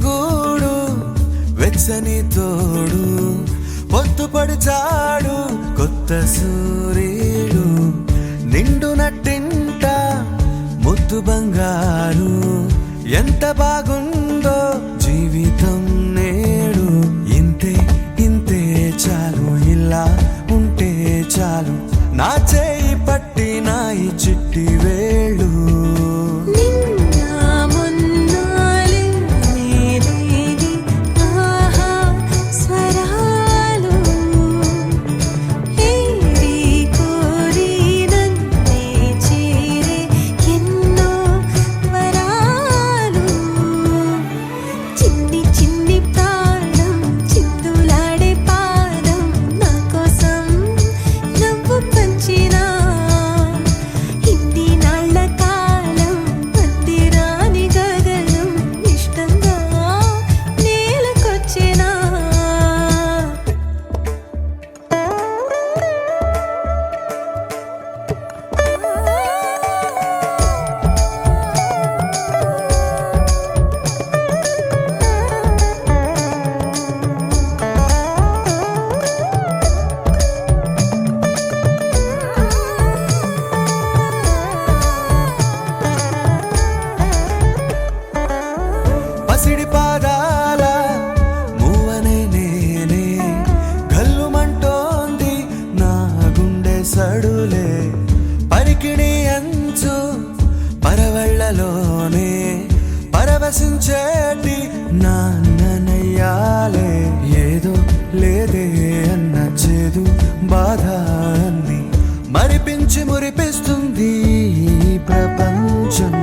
గూడు వెచ్చని తోడు పొద్దుపడి చాడు కొత్త సూర్యుడు నిండు నట్టింట ముద్దు బంగారు ఎంత బాగుందో జీవితం నేడు ఇంతే ఇంతే చాలు ఇలా ఉంటే చాలు నా చేయి పట్టి నా ఈ చిట్టి వేళ్ళు పసిడి పాదాల మూవనే నేనే గల్లుమంటోంది నా గుండె సడులే పరికిణి అంచు పరవళ్ళలోనే పరవశించేటి నాన్ననయ్యాలే ఏదో లేదే అన్న చేదు బాధ అన్ని మరిపించి మురిపిస్తుంది ఈ ప్రపంచం